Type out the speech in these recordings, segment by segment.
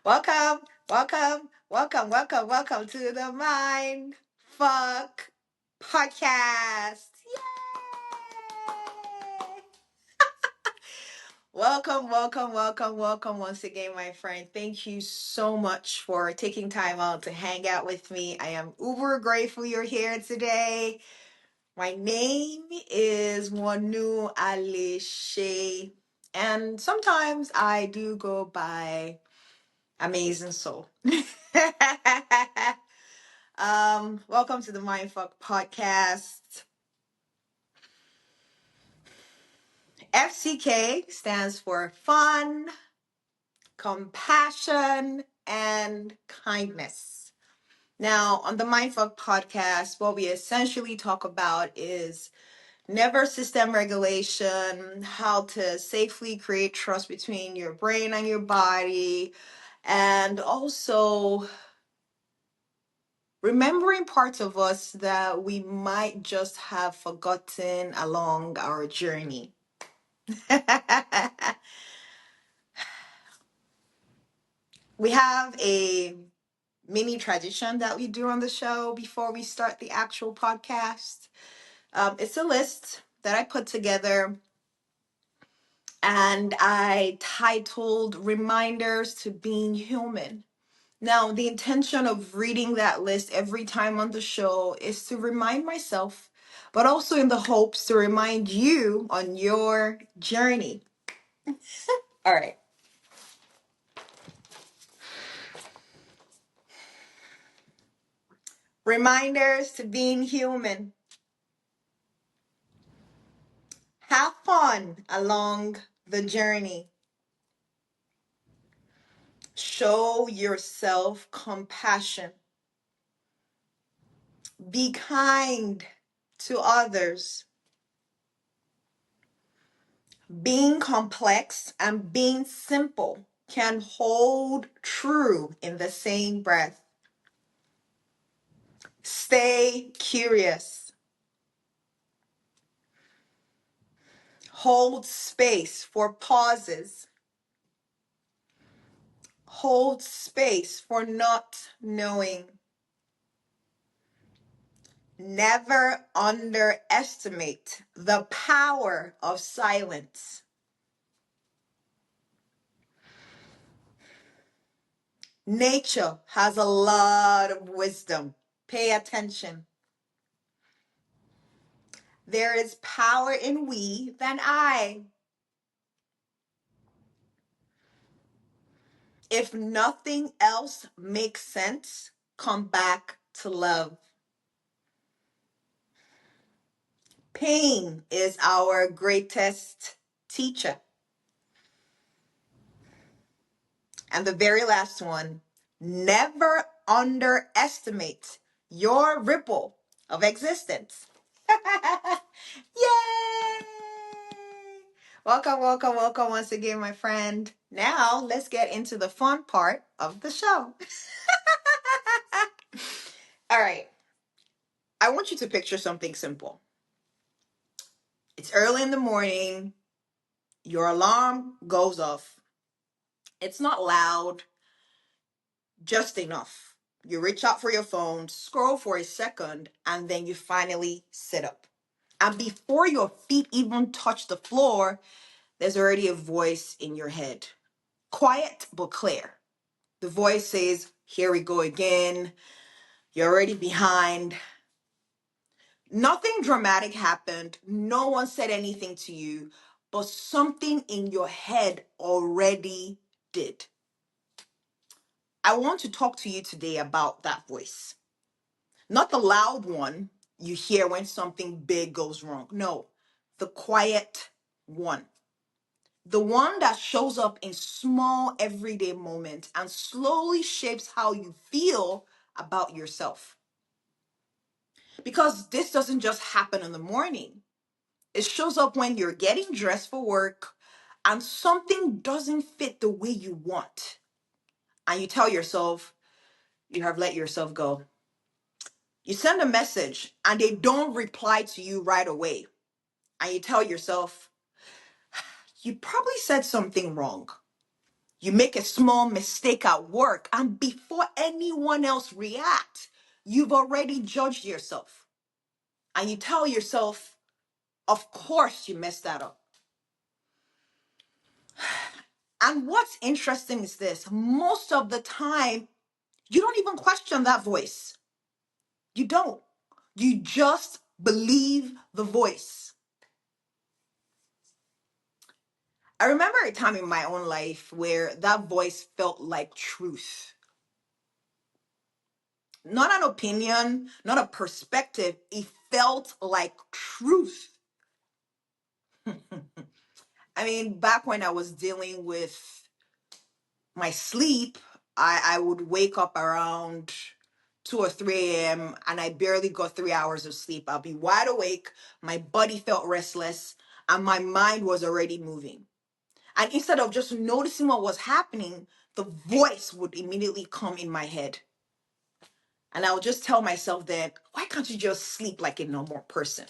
Welcome, welcome to the Mind Fuck Podcast. Yay! Welcome once again, my friend. Thank you so much for taking time out to hang out with me. I am uber grateful you're here today. My name is Wanu Alishe, and sometimes I do go by Amazing Soul. Welcome to the Mindfuck Podcast. FCK stands for fun, compassion, and kindness. Now, on the Mindfuck Podcast, what we essentially talk about is nervous system regulation, how to safely create trust between your brain and your body, and also remembering parts of us that we might just have forgotten along our journey. We have a mini tradition that we do on the show before we start the actual podcast. It's a list that I put together and I titled Reminders to Being Human. Now, the intention of reading that list every time on the show is to remind myself, but also in the hopes to remind you on your journey. All right. Reminders to being human. Have fun along the journey. Show yourself compassion. Be kind to others. Being complex and being simple can hold true in the same breath. Stay curious. Hold space for pauses. Hold space for not knowing. Never underestimate the power of silence. Nature has a lot of wisdom. Pay attention. There is power in we than I. If nothing else makes sense, come back to love. Pain is our greatest teacher. And the very last one, never underestimate your ripple of existence. Yay! Welcome once again, my friend. Now, let's get into the fun part of the show. All right. I want you to picture something simple. It's early in the morning. Your alarm goes off. It's not loud, just enough. You reach out for your phone, scroll for a second, and then you finally sit up. And before your feet even touch the floor, there's already a voice in your head. Quiet but clear. The voice says, "Here we go again. You're already behind." Nothing dramatic happened. No one said anything to you, but something in your head already did. I want to talk to you today about that voice. Not the loud one you hear when something big goes wrong. No, the quiet one. The one that shows up in small everyday moments and slowly shapes how you feel about yourself. Because this doesn't just happen in the morning. It shows up when you're getting dressed for work and something doesn't fit the way you want. And you tell yourself, you have let yourself go. You send a message and they don't reply to you right away. And you tell yourself, you probably said something wrong. You make a small mistake at work, and before anyone else react, you've already judged yourself. And you tell yourself, of course you messed that up. And what's interesting is this: most of the time, you don't even question that voice. You don't. You just believe the voice. I remember a time in my own life where that voice felt like truth. Not an opinion, not a perspective. It felt like truth. I mean, back when I was dealing with my sleep, I would wake up around 2 or 3 a.m. and I barely got 3 hours of sleep. I'll be wide awake, my body felt restless, and my mind was already moving. And instead of just noticing what was happening, the voice would immediately come in my head. And I would just tell myself that, why can't you just sleep like a normal person?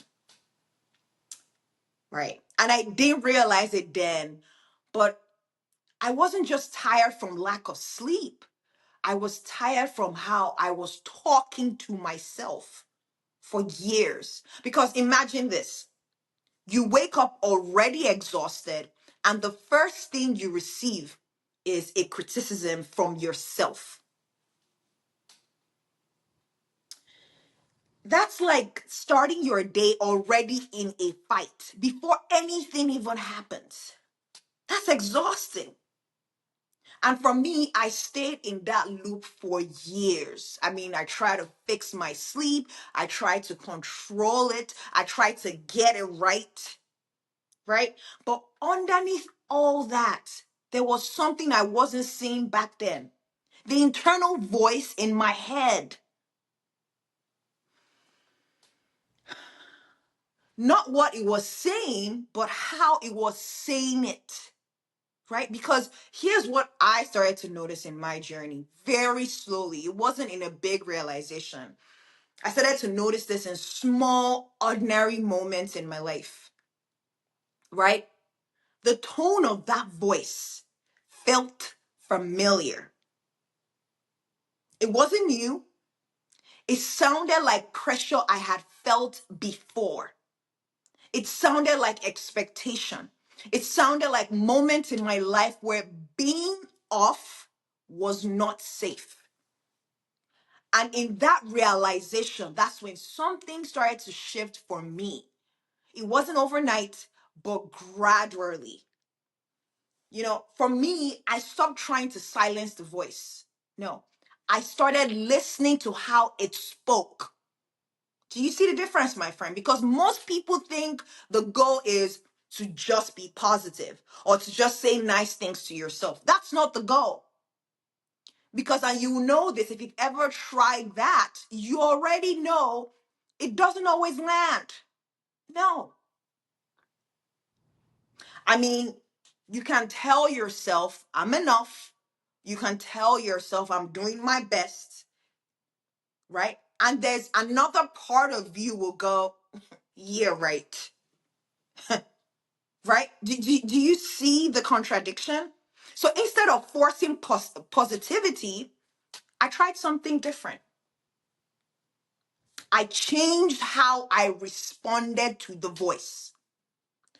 Right. And I didn't realize it then, but I wasn't just tired from lack of sleep. I was tired from how I was talking to myself for years. Because imagine this: you wake up already exhausted, and the first thing you receive is a criticism from yourself. That's like starting your day already in a fight before anything even happens. That's exhausting. And for me, I stayed in that loop for years. I mean, I tried to fix my sleep, I tried to control it, I tried to get it right, right? But underneath all that, there was something I wasn't seeing back then: the internal voice in my head. Not what it was saying, but how it was saying it, right? Because here's what I started to notice in my journey very slowly. It wasn't in a big realization. I started to notice this in small, ordinary moments in my life, right? The tone of that voice felt familiar. It wasn't new. It sounded like pressure I had felt before. It sounded like expectation. It sounded like moments in my life where being off was not safe. And in that realization, that's when something started to shift for me. It wasn't overnight, but gradually. For me, I stopped trying to silence the voice. No, I started listening to how it spoke. Do you see the difference, my friend? Because most people think the goal is to just be positive or to just say nice things to yourself. That's not the goal. Because, and you know this, if you've ever tried that, you already know it doesn't always land. No. I mean, you can tell yourself, I'm enough. You can tell yourself, I'm doing my best, right? And there's another part of you will go, yeah, right. Right? Do you see the contradiction? So instead of forcing positivity, I tried something different. I changed how I responded to the voice.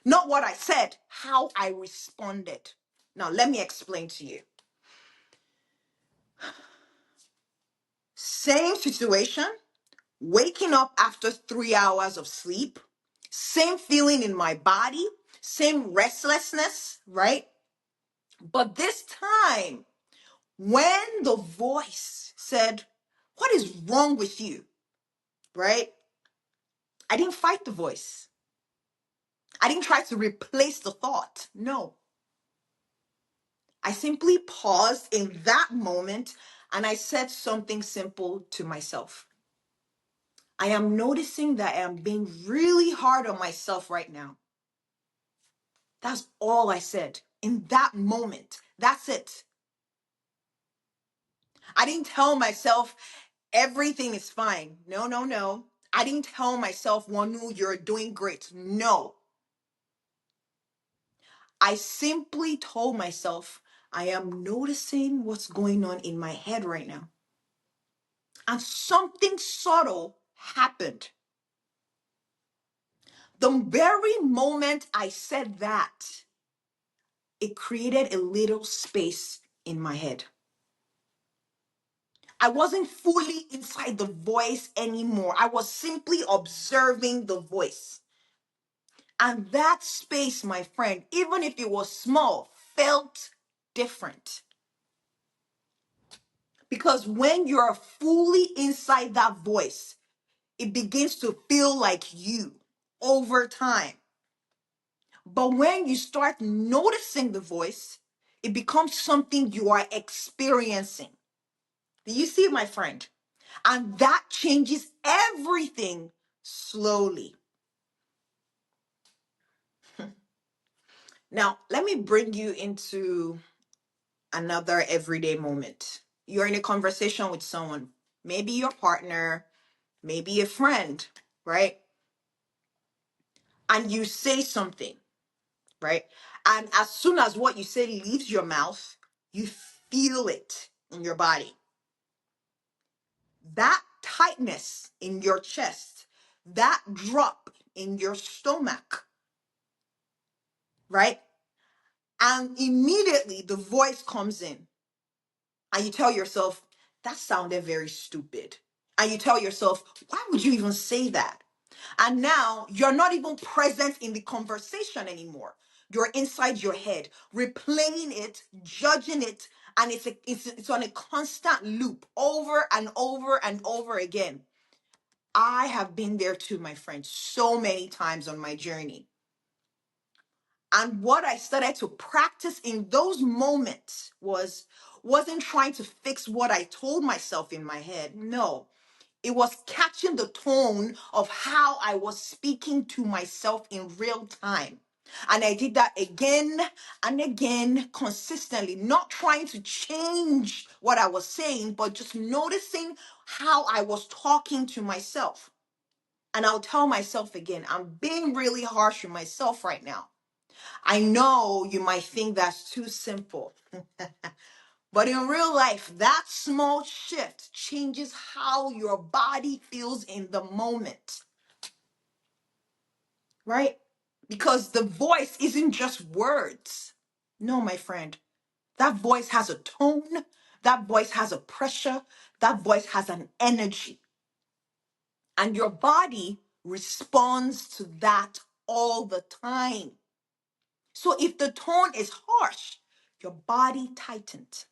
Not what I said, how I responded. Now, let me explain to you. Same situation, waking up after 3 hours of sleep, same feeling in my body, same restlessness, right? But this time, when the voice said, "What is wrong with you?" Right? I didn't fight the voice. I didn't try to replace the thought. No. I simply paused in that moment and I said something simple to myself. I am noticing that I am being really hard on myself right now. That's all I said in that moment. That's it. I didn't tell myself everything is fine. No, no, no. I didn't tell myself, Wanu, you're doing great. No. I simply told myself, I am noticing what's going on in my head right now. And something subtle happened. The very moment I said that, it created a little space in my head. I wasn't fully inside the voice anymore. I was simply observing the voice. And that space, my friend, even if it was small, felt different. Because when you're fully inside that voice, it begins to feel like you over time. But when you start noticing the voice, it becomes something you are experiencing. Do you see, my friend? And that changes everything slowly. Now, let me bring you into another everyday moment. You're in a conversation with someone, maybe your partner, maybe a friend, right? And you say something, right? And as soon as what you say leaves your mouth, you feel it in your body. That tightness in your chest, that drop in your stomach, right? And immediately the voice comes in and you tell yourself, that sounded very stupid. And you tell yourself, why would you even say that? And now you're not even present in the conversation anymore. You're inside your head, replaying it, judging it, and it's on a constant loop over and over and over again. I have been there too, my friend, so many times on my journey. And what I started to practice in those moments wasn't trying to fix what I told myself in my head. No, it was catching the tone of how I was speaking to myself in real time. And I did that again and again consistently, not trying to change what I was saying, but just noticing how I was talking to myself. And I'll tell myself again, I'm being really harsh with myself right now. I know you might think that's too simple, but in real life, that small shift changes how your body feels in the moment, right? Because the voice isn't just words. No, my friend, that voice has a tone, that voice has a pressure, that voice has an energy. And your body responds to that all the time. So if the tone is harsh, your body tightens.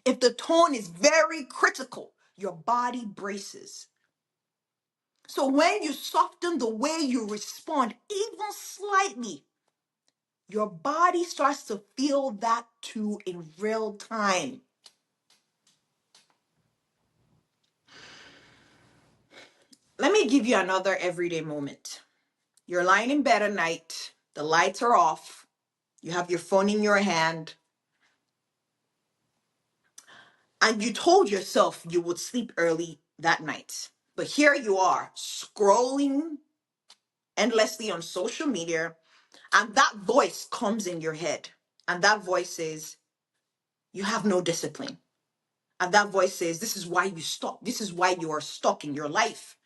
If the tone is very critical, your body braces. So when you soften the way you respond, even slightly, your body starts to feel that too in real time. Let me give you another everyday moment. You're lying in bed at night, the lights are off, you have your phone in your hand, and you told yourself you would sleep early that night. But here you are, scrolling endlessly on social media, and that voice comes in your head. And that voice says, you have no discipline. And that voice says, this is why you stop. This is why you are stuck in your life.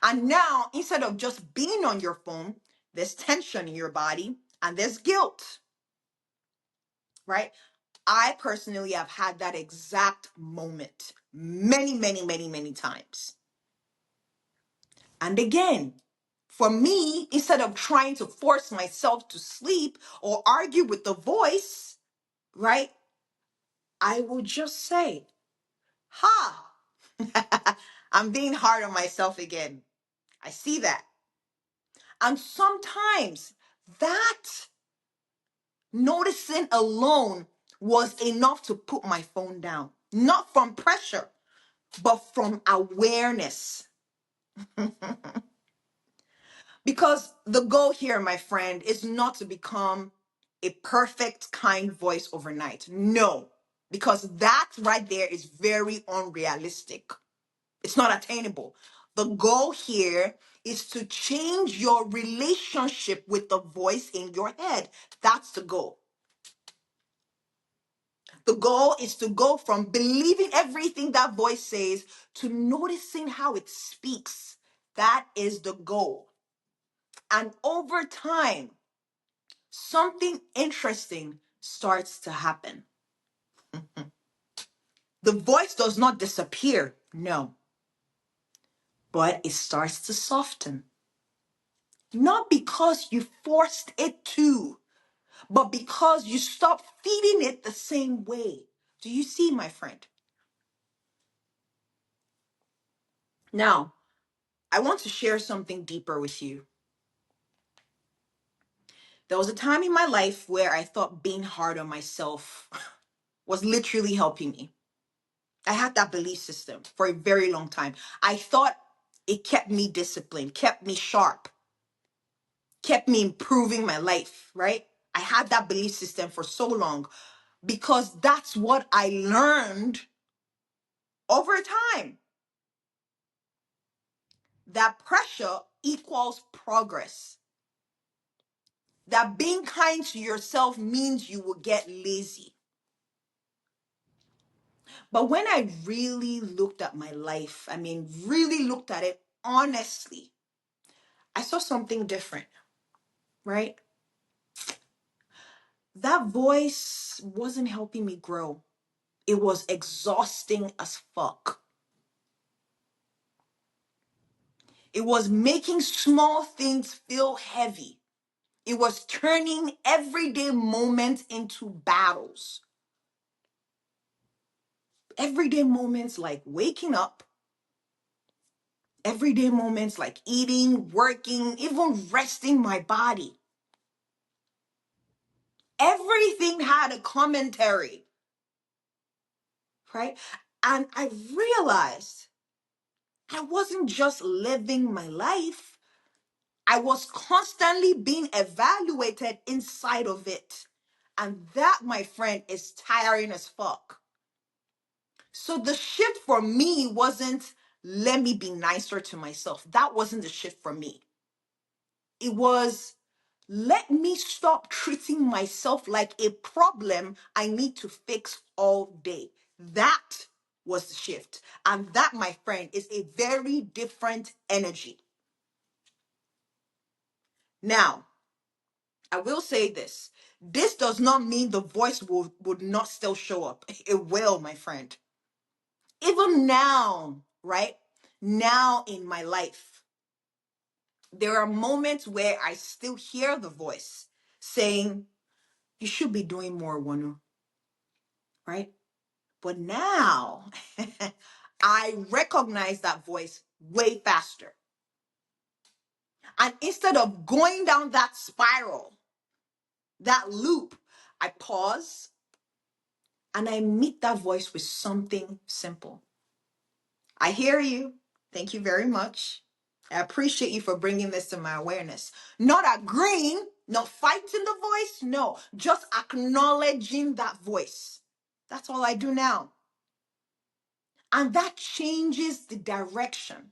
And now, instead of just being on your phone, there's tension in your body and there's guilt, right? I personally have had that exact moment many, many, many, many times. And again, for me, instead of trying to force myself to sleep or argue with the voice, right? I will just say, ha, I'm being hard on myself again. I see that. And sometimes that noticing alone was enough to put my phone down, not from pressure, but from awareness. Because the goal here, my friend, is not to become a perfect, kind voice overnight. No, because that right there is very unrealistic. It's not attainable. The goal here is to change your relationship with the voice in your head. That's the goal. The goal is to go from believing everything that voice says to noticing how it speaks. That is the goal. And over time, something interesting starts to happen. The voice does not disappear, no, but it starts to soften. Not because you forced it to, but because you stopped feeding it the same way. Do you see, my friend? Now, I want to share something deeper with you. There was a time in my life where I thought being hard on myself was literally helping me. I had that belief system for a very long time. I thought it kept me disciplined, kept me sharp, kept me improving my life, right? I had that belief system for so long because that's what I learned over time. That pressure equals progress. That being kind to yourself means you will get lazy. But when I really looked at my life, really looked at it honestly, I saw something different, right? That voice wasn't helping me grow. It was exhausting as fuck. It was making small things feel heavy. It was turning everyday moments into battles. Everyday moments like waking up, everyday moments like eating, working, even resting my body. Everything had a commentary, right? And I realized I wasn't just living my life, I was constantly being evaluated inside of it. And that, my friend, is tiring as fuck. So the shift for me wasn't let me be nicer to myself. That wasn't the shift for me. It was let me stop treating myself like a problem I need to fix all day. That was the shift. And that, my friend, is a very different energy. Now, I will say this. This does not mean the voice would not still show up. It will, my friend. Even now, right? Now in my life, there are moments where I still hear the voice saying, you should be doing more, Wanu, right? But now I recognize that voice way faster. And instead of going down that spiral, that loop, I pause and I meet that voice with something simple. I hear you. Thank you very much. I appreciate you for bringing this to my awareness. Not agreeing, not fighting the voice, no, just acknowledging that voice. That's all I do now. And that changes the direction.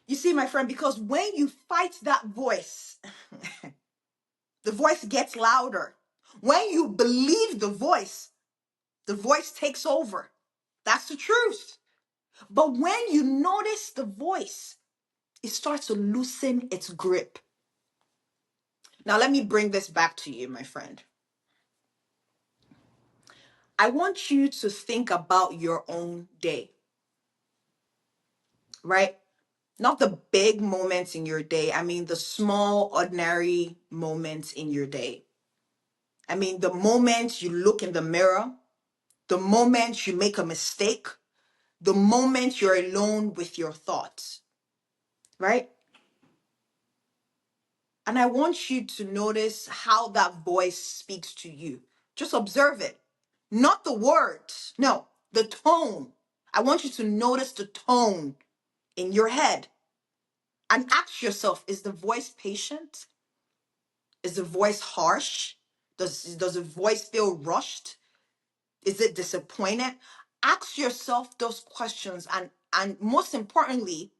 You see, my friend, because when you fight that voice, the voice gets louder. When you believe the voice takes over. That's the truth. But when you notice the voice, it starts to loosen its grip. Now, let me bring this back to you, my friend. I want you to think about your own day, right? Not the big moments in your day. The small, ordinary moments in your day. The moment you look in the mirror, the moment you make a mistake, the moment you're alone with your thoughts, right? And I want you to notice how that voice speaks to you. Just observe it. Not the words, no, the tone. I want you to notice the tone in your head and ask yourself, is the voice patient? Is the voice harsh? Does the voice feel rushed? Is it disappointed? Ask yourself those questions and most importantly,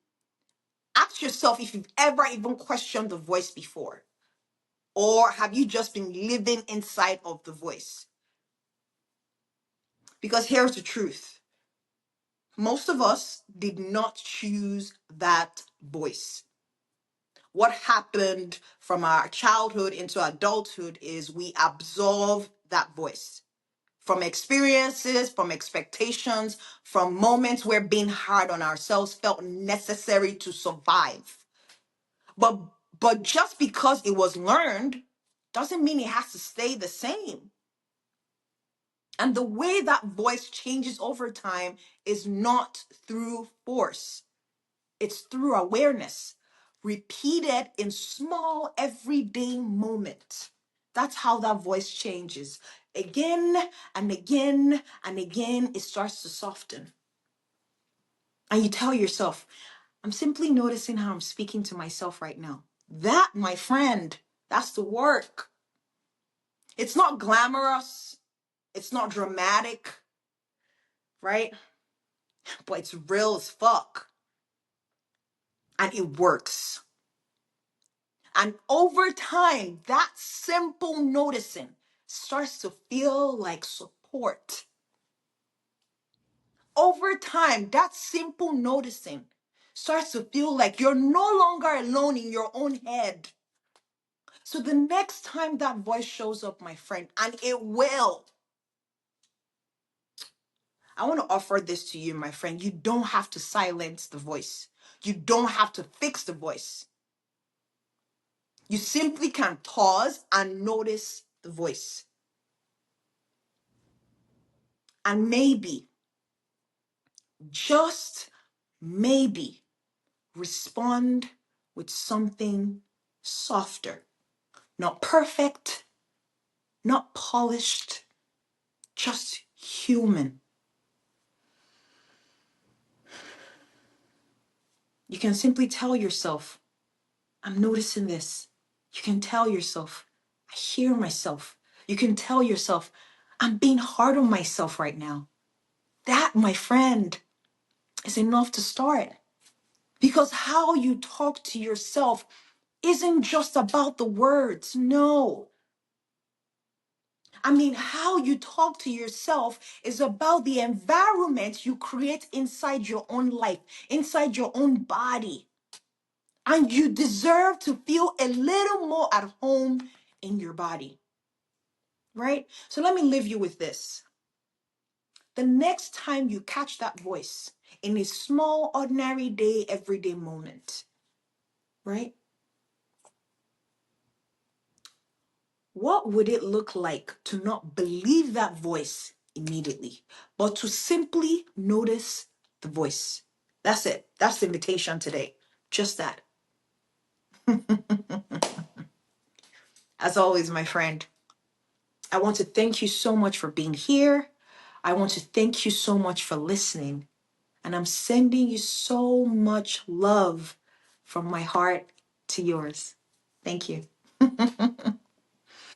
ask yourself if you've ever even questioned the voice before. Or have you just been living inside of the voice? Because here's the truth. Most of us did not choose that voice. What happened from our childhood into adulthood is we absorb that voice from experiences, from expectations, from moments where being hard on ourselves felt necessary to survive. But just because it was learned doesn't mean it has to stay the same. And the way that voice changes over time is not through force. It's through awareness, repeated in small everyday moments. That's how that voice changes. Again and again and again, it starts to soften. And you tell yourself, I'm simply noticing how I'm speaking to myself right now. That, my friend, that's the work. It's not glamorous. It's not dramatic, right? But it's real as fuck. And it works. And over time, that simple noticing starts to feel like support. Over time, that simple noticing starts to feel like you're no longer alone in your own head. So the next time that voice shows up, my friend, and it will, I want to offer this to you, my friend. You don't have to silence the voice. You don't have to fix the voice. You simply can pause and notice the voice. And maybe, just maybe, respond with something softer. Not perfect, not polished, just human. You can simply tell yourself, I'm noticing this. You can tell yourself, I hear myself. You can tell yourself, I'm being hard on myself right now. That, my friend, is enough to start. Because how you talk to yourself isn't just about the words. No. I mean, how you talk to yourself is about the environment you create inside your own life, inside your own body. And you deserve to feel a little more at home in your body, right? So let me leave you with this. The next time you catch that voice in a small, ordinary day, everyday moment, right? What would it look like to not believe that voice immediately, but to simply notice the voice? That's it. That's the invitation today. Just that. As always, my friend, I want to thank you so much for being here. I want to thank you so much for listening. And I'm sending you so much love from my heart to yours. Thank you.